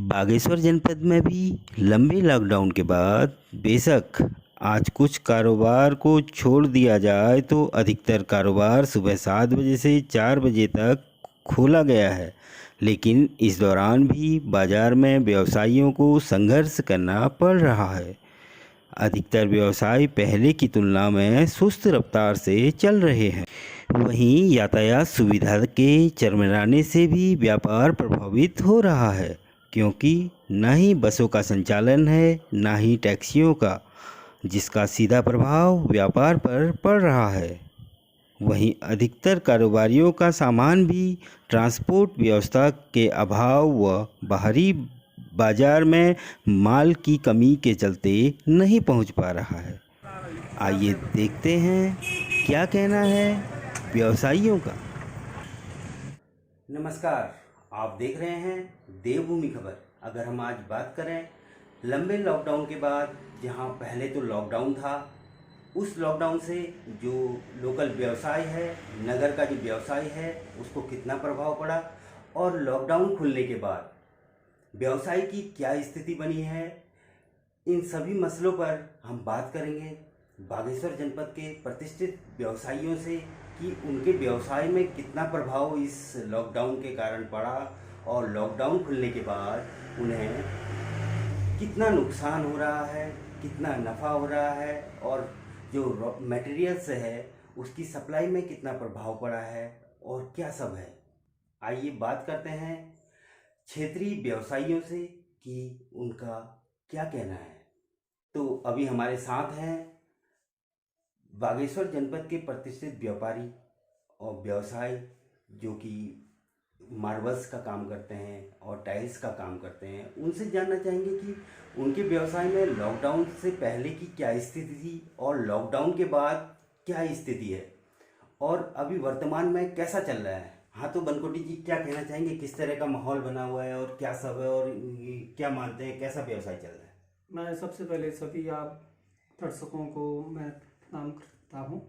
बागेश्वर जनपद में भी लंबे लॉकडाउन के बाद बेशक आज कुछ कारोबार को छोड़ दिया जाए तो अधिकतर कारोबार सुबह 7 बजे से 4 बजे तक खोला गया है। लेकिन इस दौरान भी बाज़ार में व्यवसायियों को संघर्ष करना पड़ रहा है। अधिकतर व्यवसाय पहले की तुलना में सुस्त रफ्तार से चल रहे हैं। वहीं यातायात सुविधा के चरमराने से भी व्यापार प्रभावित हो रहा है, क्योंकि न ही बसों का संचालन है न ही टैक्सियों का, जिसका सीधा प्रभाव व्यापार पर पड़ रहा है। वहीं अधिकतर कारोबारियों का सामान भी ट्रांसपोर्ट व्यवस्था के अभाव व बाहरी बाजार में माल की कमी के चलते नहीं पहुंच पा रहा है। आइए देखते हैं क्या कहना है व्यवसायियों का। नमस्कार, आप देख रहे हैं देवभूमि खबर। अगर हम आज बात करें लंबे लॉकडाउन के बाद, जहां पहले तो लॉकडाउन था, उस लॉकडाउन से जो लोकल व्यवसाय है, नगर का जो व्यवसाय है, उसको कितना प्रभाव पड़ा और लॉकडाउन खुलने के बाद व्यवसाय की क्या स्थिति बनी है, इन सभी मसलों पर हम बात करेंगे बागेश्वर जनपद के प्रतिष्ठित व्यवसायियों से कि उनके व्यवसाय में कितना प्रभाव इस लॉकडाउन के कारण पड़ा और लॉकडाउन खुलने के बाद उन्हें कितना नुकसान हो रहा है, कितना नफ़ा हो रहा है और जो मटेरियल्स है उसकी सप्लाई में कितना प्रभाव पड़ा है और क्या सब है। आइए बात करते हैं क्षेत्रीय व्यवसायियों से कि उनका क्या कहना है। तो अभी हमारे साथ हैं बागेश्वर जनपद के प्रतिष्ठित व्यापारी और व्यवसाय जो कि मार्बल्स का काम करते हैं और टाइल्स का काम करते हैं। उनसे जानना चाहेंगे कि उनके व्यवसाय में लॉकडाउन से पहले की क्या स्थिति थी और लॉकडाउन के बाद क्या स्थिति है और अभी वर्तमान में कैसा चल रहा है। हाँ, तो बनकोटी जी क्या कहना चाहेंगे, किस तरह का माहौल बना हुआ है और क्या सब है और क्या मानते हैं, कैसा व्यवसाय चल रहा है। मैं सबसे पहले सभी आप दर्शकों को मैं प्रणाम करता हूँ।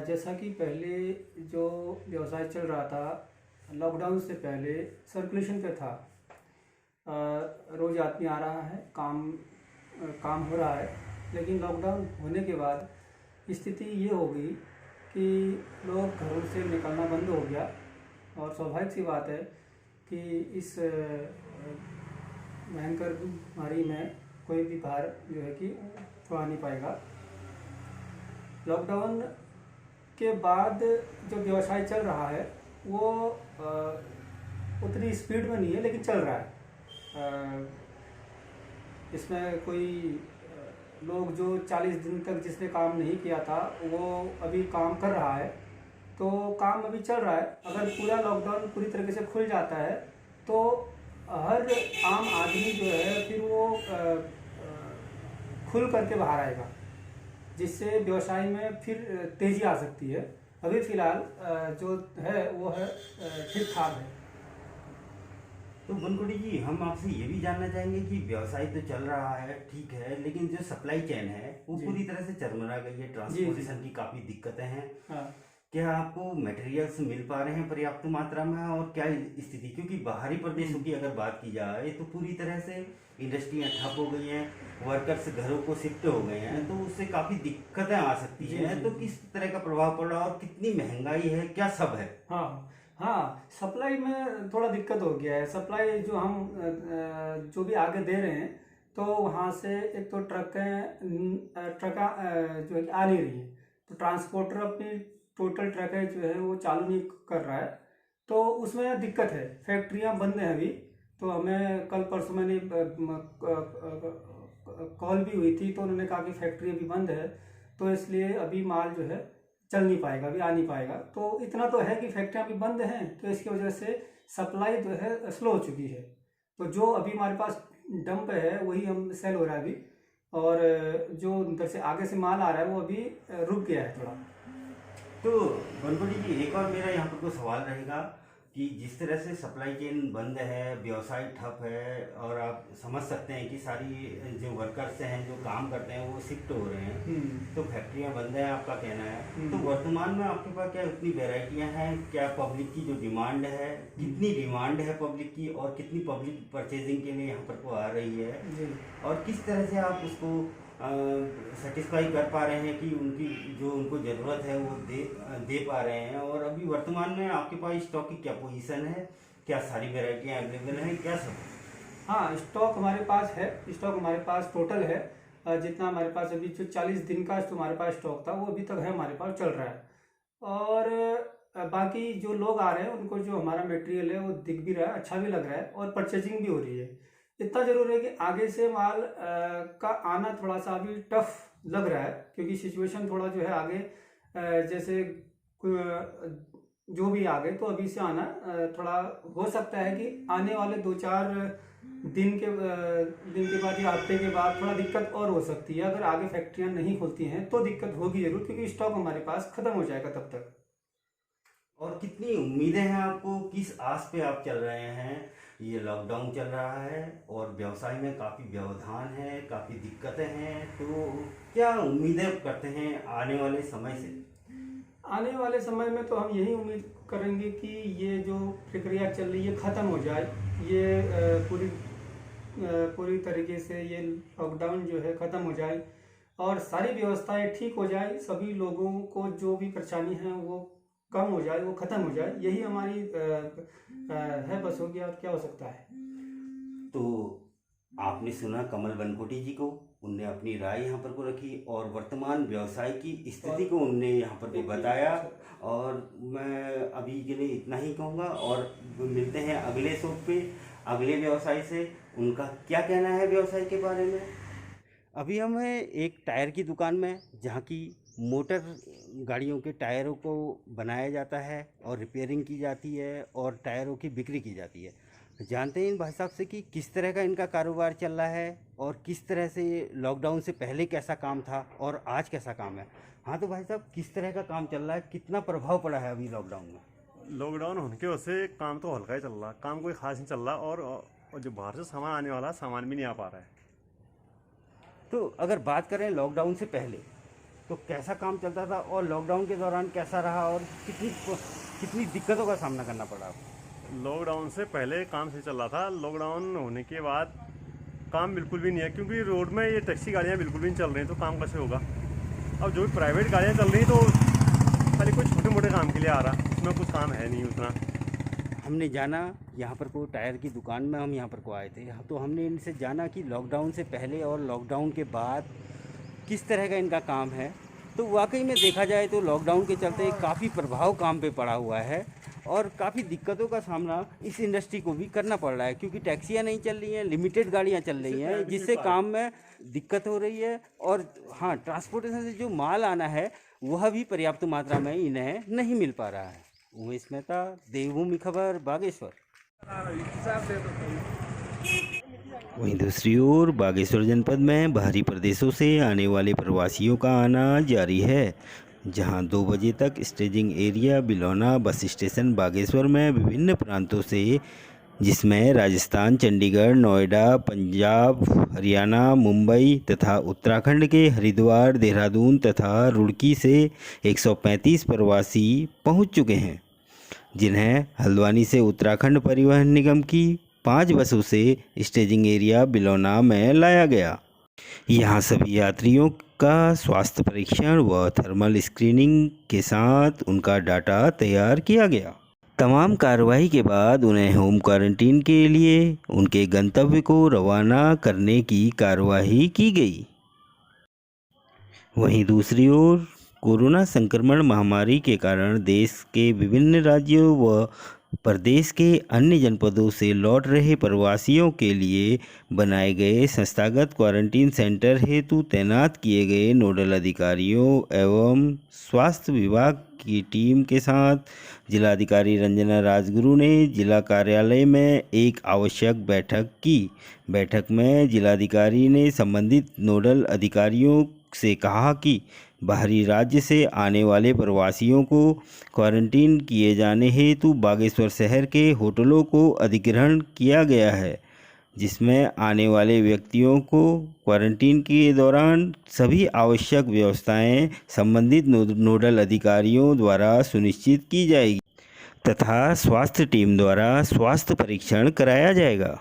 जैसा कि पहले जो व्यवसाय चल रहा था लॉकडाउन से पहले सर्कुलेशन पे था। रोज़ आदमी आ रहा है, काम हो रहा है। लेकिन लॉकडाउन होने के बाद स्थिति ये हो गई कि लोग घरों से निकलना बंद हो गया और स्वाभाविक सी बात है कि इस भयंकर बीमारी में कोई भी बाहर जो है कि आ नहीं पाएगा। लॉकडाउन के बाद जो व्यवसाय चल रहा है वो उतनी स्पीड में नहीं है, लेकिन चल रहा है। इसमें कोई लोग जो 40 दिन तक जिसने काम नहीं किया था वो अभी काम कर रहा है, तो काम अभी चल रहा है। अगर पूरा लॉकडाउन पूरी तरीके से खुल जाता है तो हर आम आदमी जो है फिर वो खुल करके बाहर आएगा, जिससे व्यवसाय में फिर तेज़ी आ सकती है। अभी फ़िलहाल जो है वो है ठीक ठाक है। तो बनकोटी जी, हम आपसे ये भी जानना चाहेंगे कि व्यवसाय तो चल रहा है, ठीक है, लेकिन जो सप्लाई चेन है वो पूरी तरह से चरमरा गई है, ट्रांसपोर्टेशन की काफ़ी दिक्कतें हैं। हाँ। क्या आपको मटेरियल्स मिल पा रहे हैं पर्याप्त मात्रा में और क्या स्थिति, क्योंकि बाहरी प्रदेशों की अगर बात की जाए तो पूरी तरह से इंडस्ट्रियां ठप हो गई हैं, वर्कर्स घरों को शिफ्ट हो गए हैं, तो उससे काफ़ी दिक्कतें आ सकती हैं। तो किस तरह का प्रभाव पड़ रहा है और कितनी महंगाई है, क्या सब है। हाँ हाँ, सप्लाई में थोड़ा दिक्कत हो गया है। सप्लाई जो हम जो भी आगे दे रहे हैं तो वहाँ से एक तो ट्रक जो है कि आ नहीं रही है, तो ट्रांसपोर्टर अपनी टोटल ट्रक है जो है वो चालू नहीं कर रहा है, तो उसमें दिक्कत है। फैक्ट्रियाँ बंद हैं अभी। तो हमें कल परसों मैंने कॉल भी हुई थी तो उन्होंने कहा कि फैक्ट्री अभी बंद है, तो इसलिए अभी माल जो है चल नहीं पाएगा, अभी आ नहीं पाएगा। तो इतना तो है कि फैक्ट्रियाँ अभी बंद हैं, तो इसकी वजह से सप्लाई जो है स्लो हो चुकी है। तो जो अभी हमारे पास डंप है वही हम सेल हो रहा है अभी, और जो उधर से आगे से माल आ रहा है वो अभी रुक गया है थोड़ा। तो बनकोटी जी, एक और मेरा यहाँ पर कोई सवाल रहेगा कि जिस तरह से सप्लाई चेन बंद है, व्यवसाय ठप है, और आप समझ सकते हैं कि सारी जो वर्कर्स हैं जो काम करते हैं वो शिफ्ट हो रहे हैं, तो फैक्ट्रियां बंद हैं, आपका कहना है। तो वर्तमान में आपके पास क्या उतनी वेराइटियां हैं? क्या पब्लिक की जो डिमांड है, कितनी डिमांड है पब्लिक की, और कितनी पब्लिक परचेजिंग के लिए यहाँ पर को आ रही है, और किस तरह से आप उसको सेटिस्फाई कर पा रहे हैं कि उनकी जो उनको ज़रूरत है वो दे पा रहे हैं? और अभी वर्तमान में आपके पास स्टॉक की क्या पोजीशन है? क्या सारी वेराइटियाँ अवेलेबल हैं, क्या सब? हाँ, स्टॉक हमारे पास है। स्टॉक हमारे पास टोटल है जितना हमारे पास अभी जो 40 दिन का हमारे पास स्टॉक था वो अभी तक है, हमारे पास चल रहा है। और बाकी जो लोग आ रहे हैं उनको जो हमारा मटेरियल है वो दिख भी रहा है, अच्छा भी लग रहा है, और परचेजिंग भी हो रही है। इतना जरूर है कि आगे से माल का आना थोड़ा सा अभी टफ लग रहा है, क्योंकि सिचुएशन थोड़ा जो है आगे जैसे जो भी आ गए, तो अभी से आना थोड़ा हो सकता है कि आने वाले 2-4 दिन के बाद या हफ्ते के बाद थोड़ा दिक्कत और हो सकती है। अगर आगे फैक्ट्रियां नहीं खुलती हैं तो दिक्कत होगी जरूर, क्योंकि स्टॉक हमारे पास खत्म हो जाएगा तब तक। और कितनी उम्मीदें हैं आपको? किस आस पे आप चल रहे हैं? ये लॉकडाउन चल रहा है और व्यवसाय में काफ़ी व्यवधान है, काफ़ी दिक्कतें हैं, तो क्या उम्मीदें करते हैं आने वाले समय से? आने वाले समय में तो हम यही उम्मीद करेंगे कि ये जो प्रक्रिया चल रही है ख़त्म हो जाए, ये पूरी तरीके से ये लॉकडाउन जो है ख़त्म हो जाए और सारी व्यवस्थाएं ठीक हो जाए, सभी लोगों को जो भी परेशानी है वो कम हो जाए, वो ख़त्म हो जाए, यही हमारी है बस। हो गया और क्या हो सकता है। तो आपने सुना कमल बनकोटी जी को, उनने अपनी राय यहाँ पर को रखी और वर्तमान व्यवसाय की स्थिति को उनने यहाँ पर भी बताया। और मैं अभी के लिए इतना ही कहूँगा, और मिलते हैं अगले शो पे अगले व्यवसाय से। उनका क्या कहना है व्यवसाय के बारे में। अभी हम हैं एक टायर की दुकान में, जहाँ की मोटर गाड़ियों के टायरों को बनाया जाता है और रिपेयरिंग की जाती है और टायरों की बिक्री की जाती है। जानते हैं इन भाई साहब से कि किस तरह का इनका कारोबार चल रहा है और किस तरह से लॉकडाउन से पहले कैसा काम था और आज कैसा काम है। हाँ तो भाई साहब, किस तरह का काम चल रहा है, कितना प्रभाव पड़ा है अभी लॉकडाउन में? लॉकडाउन होने की वजह से काम तो हल्का ही चल रहा, काम कोई खास नहीं चल रहा, और जो बाहर से सामान आने वाला सामान भी नहीं आ पा रहा है। तो अगर बात करें लॉकडाउन से पहले, तो कैसा काम चलता था और लॉकडाउन के दौरान कैसा रहा और कितनी दिक्कतों का सामना करना पड़ा? लॉकडाउन से पहले काम सही चल रहा था, लॉकडाउन होने के बाद काम बिल्कुल भी नहीं है, क्योंकि रोड में ये टैक्सी गाड़ियाँ बिल्कुल भी नहीं चल रही, तो काम कैसे होगा। अब जो भी प्राइवेट गाड़ियाँ चल रही तो खाली कोई छोटे मोटे काम के लिए आ रहा, उसमें कुछ काम है नहीं उतना। हमने जाना यहाँ पर को टायर की दुकान में, हम यहाँ पर को आए थे, तो हमने इनसे जाना कि लॉकडाउन से पहले और लॉकडाउन के बाद किस तरह का इनका काम है। तो वाकई में देखा जाए तो लॉकडाउन के चलते काफ़ी प्रभाव काम पे पड़ा हुआ है और काफ़ी दिक्कतों का सामना इस इंडस्ट्री को भी करना पड़ रहा है, क्योंकि टैक्सियाँ नहीं चल रही हैं, लिमिटेड गाड़ियाँ चल रही हैं, जिससे काम में दिक्कत हो रही है। और हाँ, ट्रांसपोर्टेशन से जो माल आना है वह भी पर्याप्त मात्रा में इन्हें नहीं मिल पा रहा है। उमेश मेहता, देवभूमि खबर, बागेश्वर। वहीं दूसरी ओर बागेश्वर जनपद में बाहरी प्रदेशों से आने वाले प्रवासियों का आना जारी है, जहां 2 बजे तक स्टेजिंग एरिया बिलौना बस स्टेशन बागेश्वर में विभिन्न प्रांतों से, जिसमें राजस्थान, चंडीगढ़, नोएडा, पंजाब, हरियाणा, मुंबई तथा उत्तराखंड के हरिद्वार, देहरादून तथा रुड़की से 135 प्रवासी पहुंच चुके हैं, जिन्हें हल्द्वानी से उत्तराखंड परिवहन निगम की 5 बसों से स्टेजिंग एरिया बिलौना में लाया गया। यहाँ सभी यात्रियों का स्वास्थ्य परीक्षण व थर्मल स्क्रीनिंग के साथ उनका डाटा तैयार किया गया। तमाम कार्रवाई के बाद उन्हें होम क्वारंटीन के लिए उनके गंतव्य को रवाना करने की कार्रवाई की गई। वहीं दूसरी ओर कोरोना संक्रमण महामारी के कारण देश के विभिन्न राज्यों व प्रदेश के अन्य जनपदों से लौट रहे प्रवासियों के लिए बनाए गए संस्थागत क्वारंटीन सेंटर हेतु तैनात किए गए नोडल अधिकारियों एवं स्वास्थ्य विभाग की टीम के साथ जिलाधिकारी रंजना राजगुरु ने जिला कार्यालय में एक आवश्यक बैठक की। बैठक में जिलाधिकारी ने संबंधित नोडल अधिकारियों से कहा कि बाहरी राज्य से आने वाले प्रवासियों को क्वारंटीन किए जाने हेतु बागेश्वर शहर के होटलों को अधिग्रहण किया गया है, जिसमें आने वाले व्यक्तियों को क्वारंटीन के दौरान सभी आवश्यक व्यवस्थाएं संबंधित नोडल अधिकारियों द्वारा सुनिश्चित की जाएगी तथा स्वास्थ्य टीम द्वारा स्वास्थ्य परीक्षण कराया जाएगा।